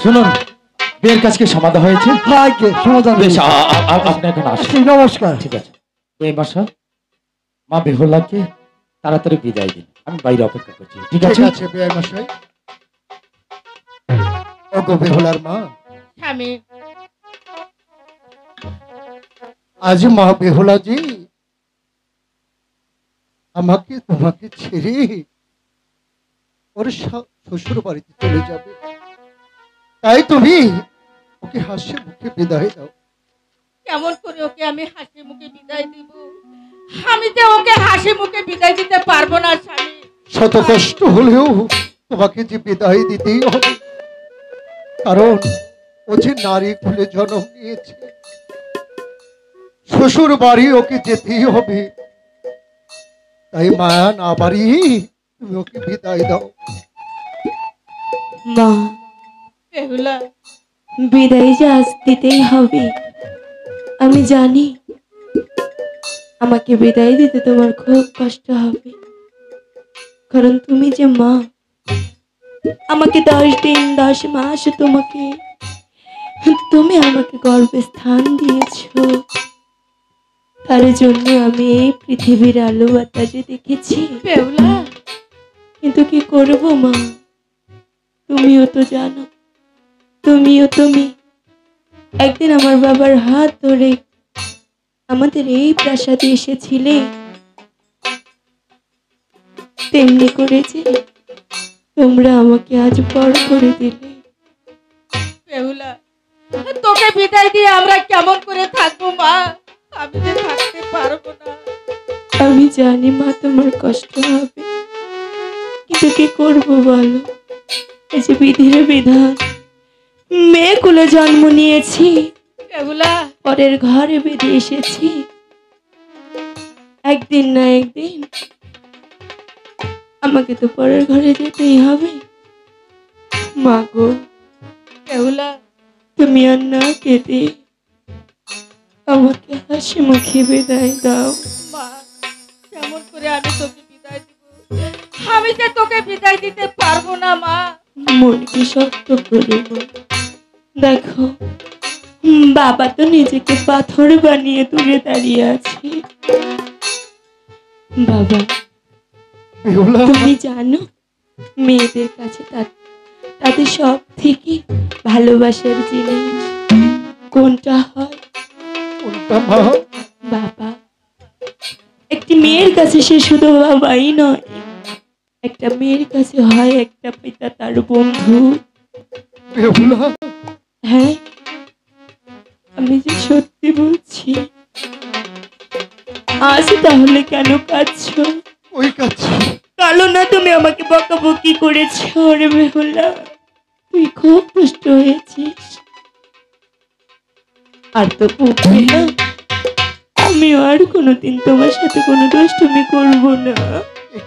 শুনুন, বিয়ের কাজ কি সমাধা হয়েছে? সমাধান। বেশ, আপনি এখন আসুন। নমস্কার। ঠিক আছে, এই মাসা মা বেহুলাকে তাড়াতাড়ি বিদায় দিন, আমি বাইরে অপেক্ষা করছি। ঠিক আছে বিআই মশাই। ওগো বেহুলার মা। স্বামী, আজ মা বেহুলাজি আমাকে তোমাকে ছেড়ে ওর শ্বশুর বাড়িতে চলে যাবে, তাই তুমি ওকে হাসি মুখে বিদায় দাও। কেমন করে ওকে আমি হাসি মুখে বিদায় দিব? আমি যে ওকে হাসি মুখে বিদায় দিতে পারবো না স্বামী। শত কষ্ট হলেও তোমাকে যে বিদায় দিতেই হবে, কারণ ও যে নারী কুলে জন্ম নিয়েছে, শ্বশুর বাড়ি ওকে যেতেই হবে। তাই মায়া না বাড়ি তুমি ওকে বিদায় দাও। মা, বেহুলা, বিদায় যে আজ দিতেই হবে। আমি জানি আমাকে বিদায় দিতে তোমার খুব কষ্ট হবে, কারণ তুমি যে মা, আমাকে 10 দিন 10 মাস তুমি আমাকে গর্ভে স্থান দিয়েছো। তার জন্য আমি এই পৃথিবীর আলো বাতাসে দেখেছি। বেহুলা, কিন্তু কি করব মা, তুমিও তো জানো, তুমি একদিন আমার বাবার হাত ধরে আমাদের এই প্রাসাদে এসেছিলে, তেমনি করেছে তোমরা আমাকে আজ বড় করে দিলে। বেহুলা, তোকে বিদায় দিয়ে আমরা কেমন করে থাকবো মা? আমি যে থাকতে পারবো না। আমি জানি মা তোমার কষ্ট হবে, কিন্তু কি করবো বলো, এই যে বিধির বিধান, মেয়ে কুলে জন্ম নিয়েছি, বেহুলা, পরের ঘরে বেঁধে এসেছি, একদিন না একদিন আমাকে তো পরের ঘরে যেতেই হবে। মা গো, বেহুলা, তুমি আর না কেঁদে আমাকে হাসি মুখে বিদায় দাও। মা, কেমন করে আমি তোকে বিদায় দিব? আমি যে তোকে বিদায় দিতে পারবো না মা। মনকে শক্ত করে মা। দেখো, বাবা তো নিজেকে পাথর বানিয়ে তুলে দাঁড়িয়ে আছে। বাবা, বেহুলা, তুমি জানো মেয়েদের কাছে তাদের সব থেকে ভালোবাসার জিনিস কোনটা হয়? কোনটা মা? বাবা। একটি মেয়ের কাছে সে শুধু বাবাই নয়, একটা মেয়ের কাছে হয় একটা পিতা তার বন্ধু। বেহুলা, হ্যাঁ, আমি যে সত্যি বলছি। আজ তাহলে কেন কাঁদছো? ওই কাছে কালো না, তুমি আমাকে বকাবকি করেছো রে বেহুলা, তুই খুব দুষ্ট হয়েছিস। আর তো বুঝবি না, আমি আর কোনোদিন তোমার সাথে কোনো দুষ্টুমি করবো না।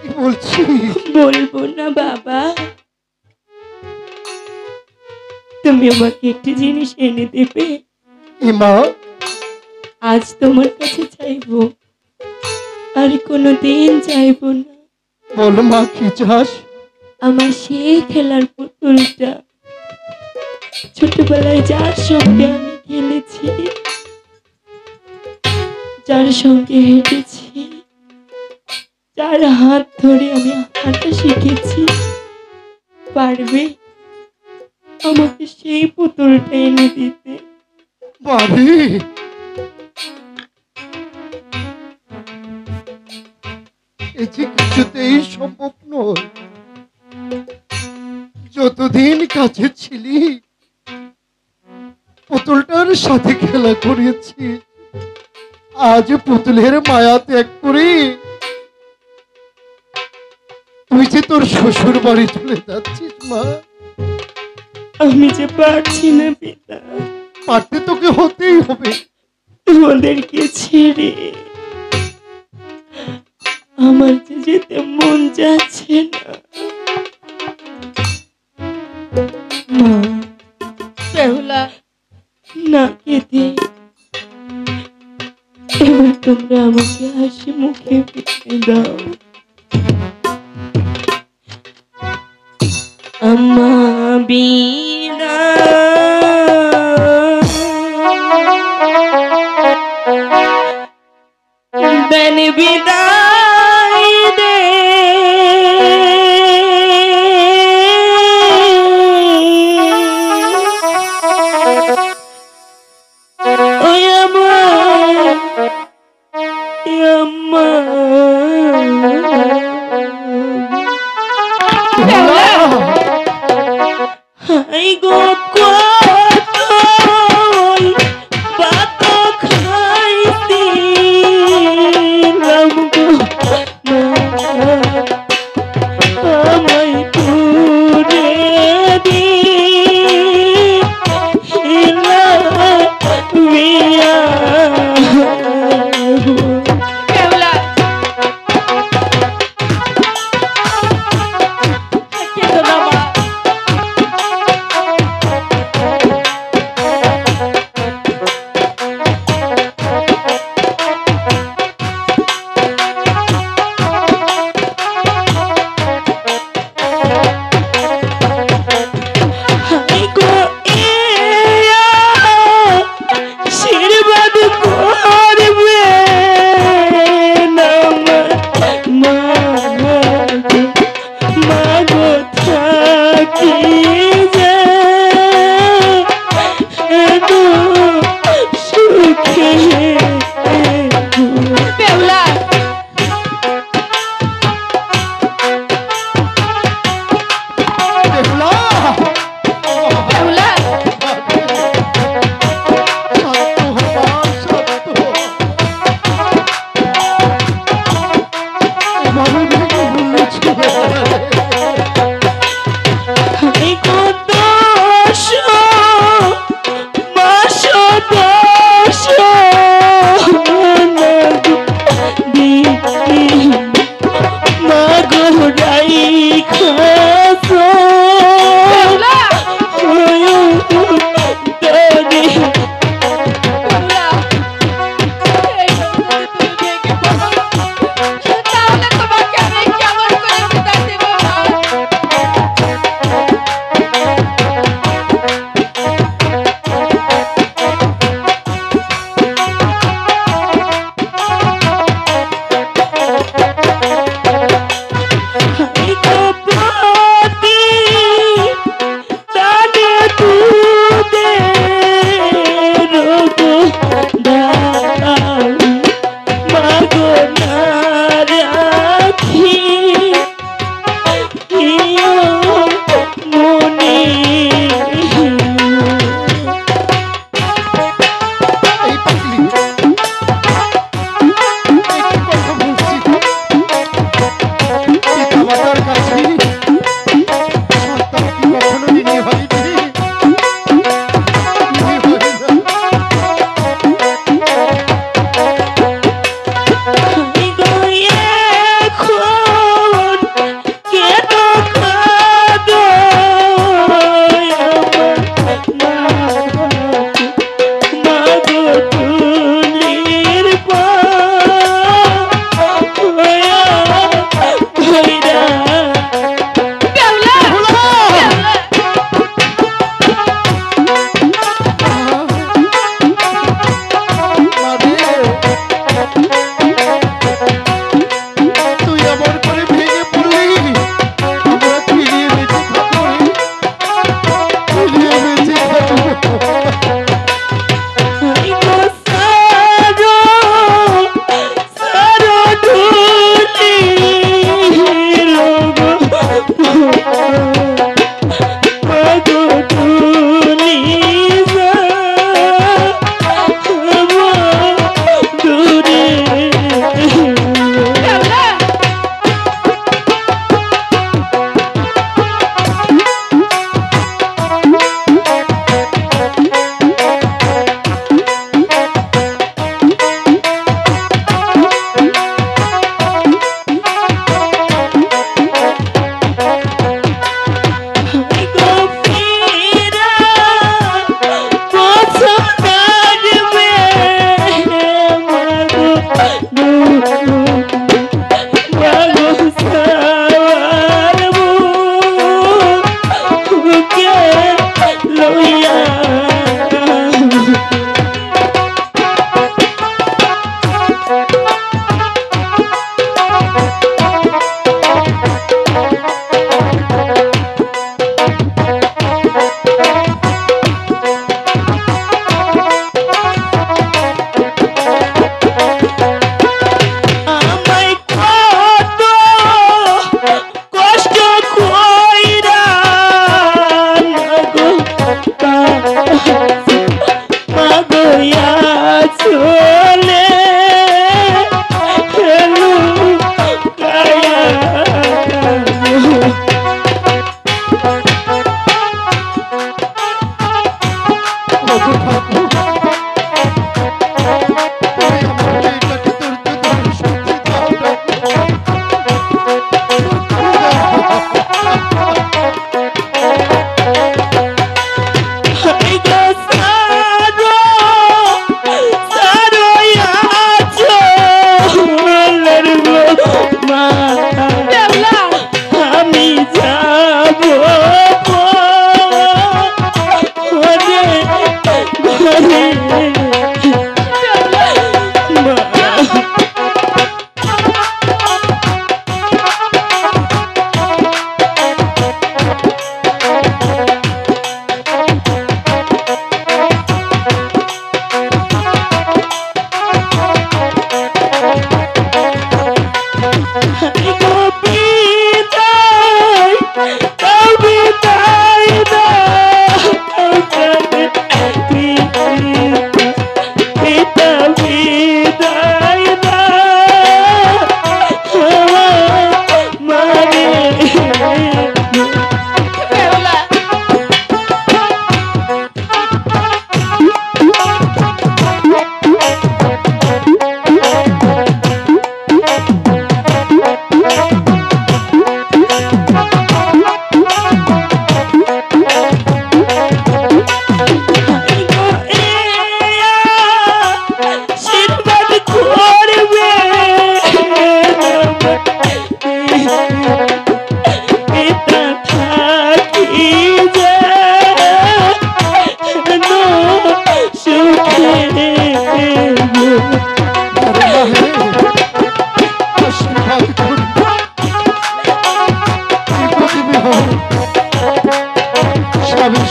কি বলছি? বলবো না বাবা। তুমি আমাকে একটি জিনিস এনে দেবে? মা, আজ তোমার কাছে চাইবো, আর কোনোদিন চাইবো না। বলো মা, কি চাস? আমার সেই খেলার পুতুলটা, ছোটবেলায় যার সঙ্গে আমি খেলেছি, যার সঙ্গে হেঁটেছি, যার হাত ধরে আমি হাঁটা শিখেছি, পারবে আমাকে সেই পুতুলটা এনে দিতে? মারি, এ যে কিছুতেই সম্ভব নয়। যতদিন কাছে ছিলি পুতুলটার সাথে খেলা করেছি, আজ পুতুলের মায়া ত্যাগ করে তুই যে তোর শ্বশুর বাড়ি চলে যাচ্ছিস মা। আমি যে পারছি না পিতা, পারতে তোকে হতেই হবে। তোমাদেরকে ছেড়ে আমার যে যেতে মন যাচ্ছে না। মা, বেহুলা, না কেঁদে এবার তোমরা আমাকে হাসি মুখে বিদায় দাও। আম্মা বিনা হাই গো কতল বাত খাইছিলাম গো মা, আমায় পুরে দিলা বিয়া। বেহুলা কেঁদো না মা।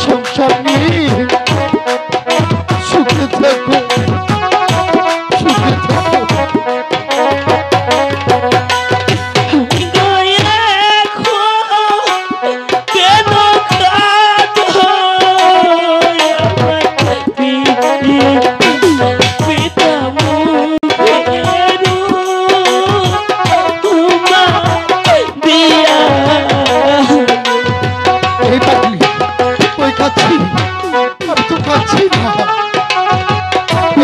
সংসার নিয়ে সুখে থাকো, সুখে থাকো। এই পাগলি কই কাচ্ছি? আমি তো কাচ্ছি না।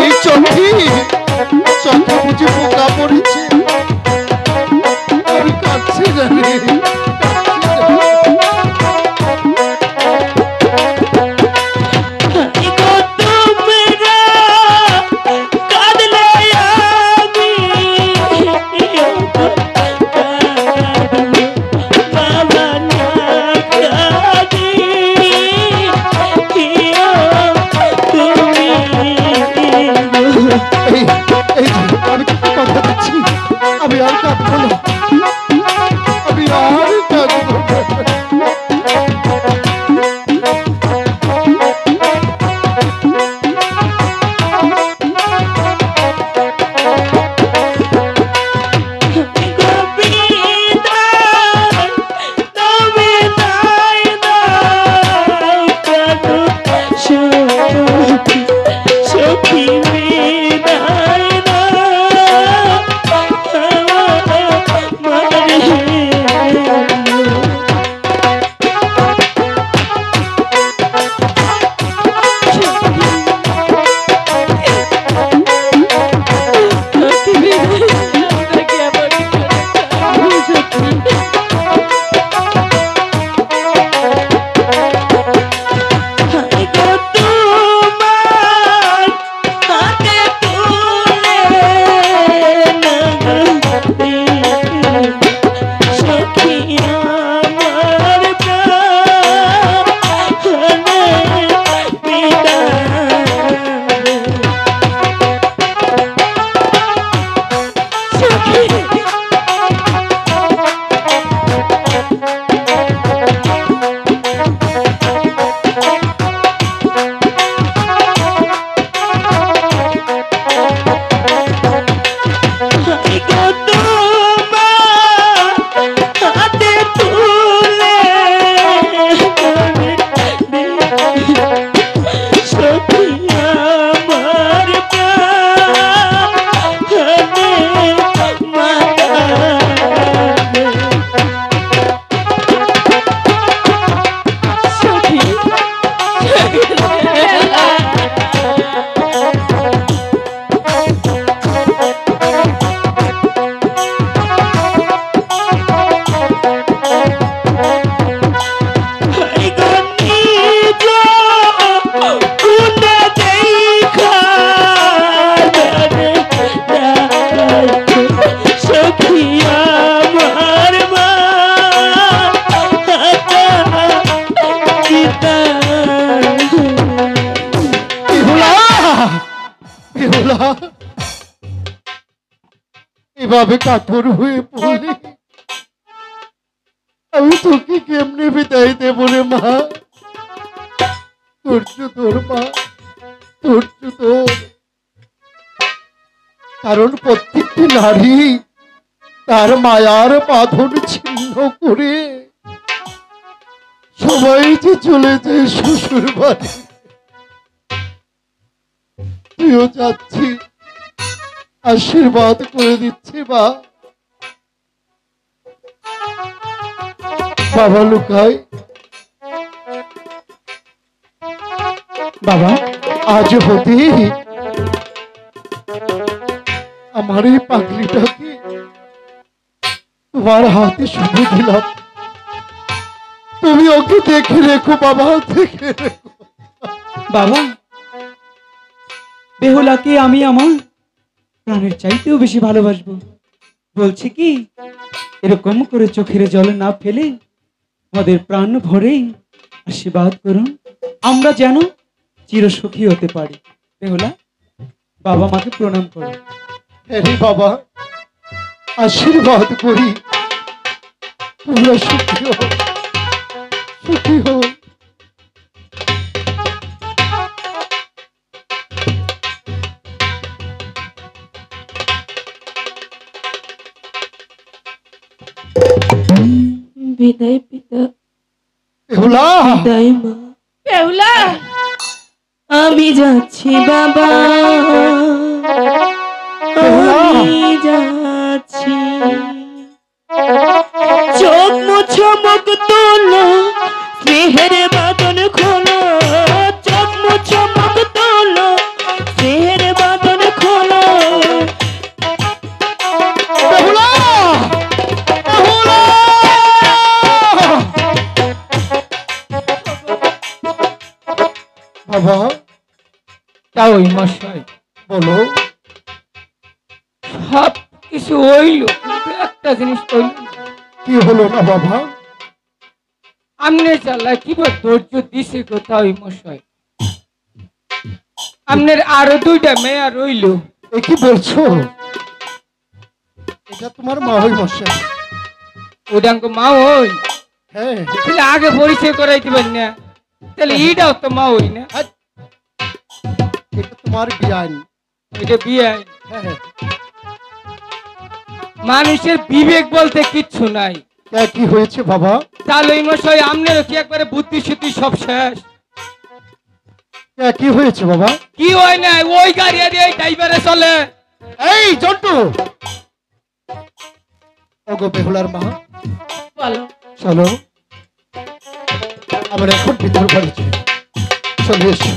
এই চোখে চোখে বুঝি পোকা পড়েছে। আমি কাচ্ছি না রে, এই এই যে আমি তোকে কথা দিচ্ছি, আমি আর কাঁদবো না, আমি আর কাঁদবো না। এভাবে কাতর হয়ে পড়লি, আমি তোকে কেমনে বিদায় দেব রে মা? ধৈর্য ধর মা, ধৈর্য ধর। কারণ প্রত্যেকটি নারী তার মায়ার বাঁধন ছিন্ন করে সবাই যে চলে যায় শ্বশুর বাড়ি। তুইও যাচ্ছি, আশীর্বাদ করে দিচ্ছি মা। বাবা লুকাই, বাবা আজ হতে আমার এই পাগলিটাকে তোমার হাতে শুধু দিলাম। তুমি ওকে দেখে রেখো বাবা, দেখে রেখো। বাবা, বেহুলাকে আমি আমার প্রাণের চাইতেও বেশি ভালোবাসবো। বলছি কি, এরকম করে চোখের জল না ফেলে আমাদের প্রাণ ভরে আশীর্বাদ করুন, আমরা যেন চিরসুখী হতে পারি। বেহুলা, বাবা মাকে প্রণাম করো। হ্যাঁ বাবা, আশীর্বাদ করি, তোমরা সুখী হও, সুখী হও। বিদায় পিতা, বেহুলা, বিদায় মা। বেহুলা, আমি যাচ্ছি বাবা, আমি যাচ্ছি। চোখ মুছো মুখ তোলো, স্নেহের বাঁধন খোলো, চোখ মুছো মুখ তোলো, স্নেহের বাঁধন খোলো। বেহুলা, বেহুলা! বাবা, তাও মশাই বলো। সব কিছু হইল, কিন্তু একটা জিনিস হইল না। কি হলো না বাবা? আমনে চালা কিবা ধৈর্য দিছে কোথাও মশাই। আমনের আরো 2টা মেয়া রইল। এ কি বলছো? এটা তোমার মা হই মশাই। ওদাঙ্ক মা ওই, হ্যাঁ, তাহলে আগে পরিচয় করাই দিবেন না? তাহলে ইটাও তো মা ওই না? এটা তোমার বিয়ান। এটা বিয়ে। হ্যাঁ হ্যাঁ। মানুষের বিবেক বলতে কিচ্ছু নাই। তা কি হয়েছে বাবা? তাহলে মশাই আমনেরও কি একবারে বুদ্ধি শুদ্ধি সব শেষ? তা কি হয়েছে বাবা? কি হয় না, ওই গাড়ি আর এই ড্রাইভারে চলে। এই জন্টু, ওগো বেহুলার মা, বলো। চলো আমরা এখন ভিতর বাড়ি যাই। চলে এসো।